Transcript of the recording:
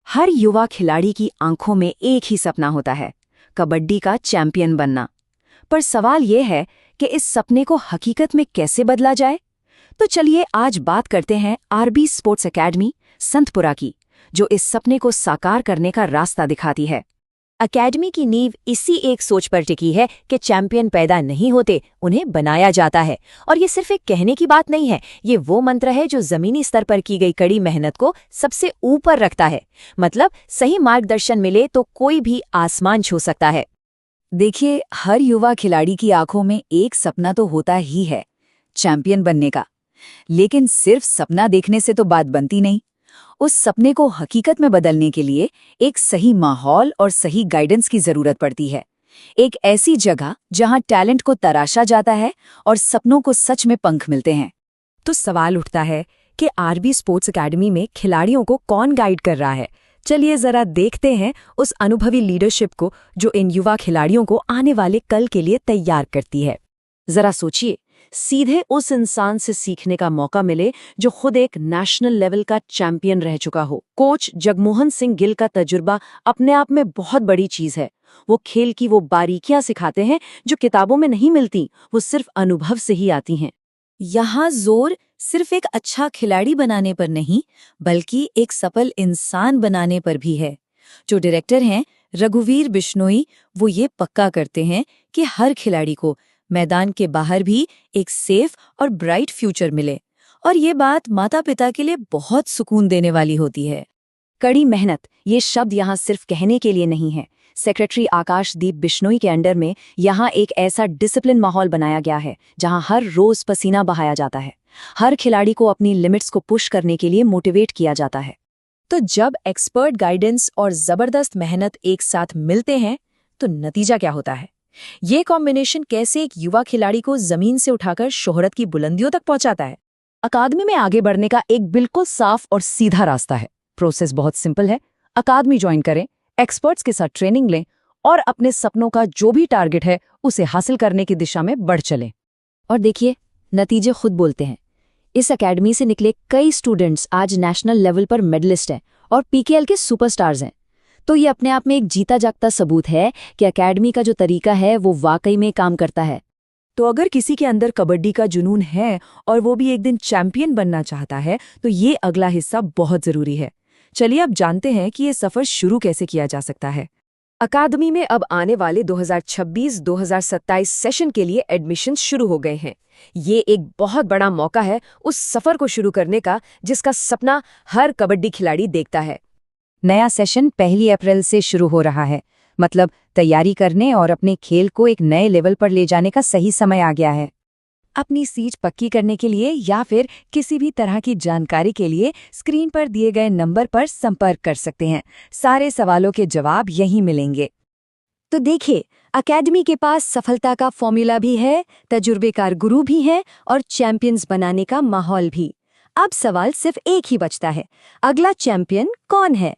हर युवा खिलाड़ी की आंखों में एक ही सपना होता है, कबड्डी का चैंपियन बनना। पर सवाल यह है कि इस सपने को हकीकत में कैसे बदला जाए। तो चलिए आज बात करते हैं आरबी स्पोर्ट्स एकेडमी संतपुरा की, जो इस सपने को साकार करने का रास्ता दिखाती है। अकेडमी की नींव इसी एक सोच पर टिकी है कि चैंपियन पैदा नहीं होते, उन्हें बनाया जाता है। और ये सिर्फ एक कहने की बात नहीं है, ये वो मंत्र है जो जमीनी स्तर पर की गई कड़ी मेहनत को सबसे ऊपर रखता है। मतलब सही मार्गदर्शन मिले तो कोई भी आसमान छू सकता है। देखिए, हर युवा खिलाड़ी की आंखों में एक सपना तो होता ही है, चैंपियन बनने का। लेकिन सिर्फ सपना देखने से तो बात बनती नहीं। उस सपने को हकीकत में बदलने के लिए एक सही माहौल और सही गाइडेंस की जरूरत पड़ती है। एक ऐसी जगह जहां टैलेंट को तराशा जाता है और सपनों को सच में पंख मिलते हैं। तो सवाल उठता है कि आरबी स्पोर्ट्स एकेडमी में खिलाड़ियों को कौन गाइड कर रहा है। चलिए जरा देखते हैं उस अनुभवी लीडरशिप को जो इन युवा खिलाड़ियों को आने वाले कल के लिए तैयार करती है। जरा सोचिए, सीधे उस इंसान से सीखने का मौका मिले जो खुद एक नेशनल लेवल का चैंपियन रह चुका हो। कोच जगमोहन सिंह गिल का तजुर्बा अपने आप में बहुत बड़ी चीज है। वो खेल की वो बारीकियां सिखाते हैं जो किताबों में नहीं मिलती, वो सिर्फ अनुभव से ही आती हैं। यहाँ जोर सिर्फ एक अच्छा खिलाड़ी बनाने पर नहीं, बल्कि एक सफल इंसान बनाने पर भी है। जो डायरेक्टर हैं रघुवीर बिश्नोई, वो ये पक्का करते हैं कि हर खिलाड़ी को मैदान के बाहर भी एक सेफ और ब्राइट फ्यूचर मिले। और ये बात माता पिता के लिए बहुत सुकून देने वाली होती है। कड़ी मेहनत, ये शब्द यहाँ सिर्फ कहने के लिए नहीं है। सेक्रेटरी आकाशदीप बिश्नोई के अंडर में यहाँ एक ऐसा डिसिप्लिन माहौल बनाया गया है जहाँ हर रोज पसीना बहाया जाता है। हर खिलाड़ी को अपनी लिमिट्स को पुश करने के लिए मोटिवेट किया जाता है। तो जब एक्सपर्ट गाइडेंस और जबरदस्त मेहनत एक साथ मिलते हैं तो नतीजा क्या होता है? ये कॉम्बिनेशन कैसे एक युवा खिलाड़ी को जमीन से उठाकर शोहरत की बुलंदियों तक पहुंचाता है? अकादमी में आगे बढ़ने का एक बिल्कुल साफ और सीधा रास्ता है। प्रोसेस बहुत सिंपल है। अकादमी ज्वाइन करें, एक्सपर्ट्स के साथ ट्रेनिंग लें और अपने सपनों का जो भी टारगेट है उसे हासिल करने की दिशा में बढ़ चलें। और देखिए, नतीजे खुद बोलते हैं। इस अकेडमी से निकले कई स्टूडेंट्स आज नेशनल लेवल पर मेडलिस्ट हैं और पीकेएल के सुपरस्टार्स हैं। तो ये अपने आप में एक जीता जागता सबूत है कि अकेडमी का जो तरीका है वो वाकई में काम करता है। तो अगर किसी के अंदर कबड्डी का जुनून है और वो भी एक दिन चैंपियन बनना चाहता है तो ये अगला हिस्सा बहुत जरूरी है। चलिए अब जानते हैं कि ये सफर शुरू कैसे किया जा सकता है। अकादमी में अब आने वाले 2026-2027 सेशन के लिए एडमिशन शुरू हो गए हैं। ये एक बहुत बड़ा मौका है उस सफर को शुरू करने का जिसका सपना हर कबड्डी खिलाड़ी देखता है। नया सेशन 1 अप्रैल से शुरू हो रहा है। मतलब तैयारी करने और अपने खेल को एक नए लेवल पर ले जाने का सही समय आ गया है। अपनी सीट पक्की करने के लिए या फिर किसी भी तरह की जानकारी के लिए स्क्रीन पर दिए गए नंबर पर संपर्क कर सकते हैं। सारे सवालों के जवाब यहीं मिलेंगे। तो देखिए, अकेडमी के पास सफलता का फॉर्मूला भी है, तजुर्बेकार गुरु भी हैं और चैंपियंस बनाने का माहौल भी। अब सवाल सिर्फ एक ही बचता है, अगला चैंपियन कौन है?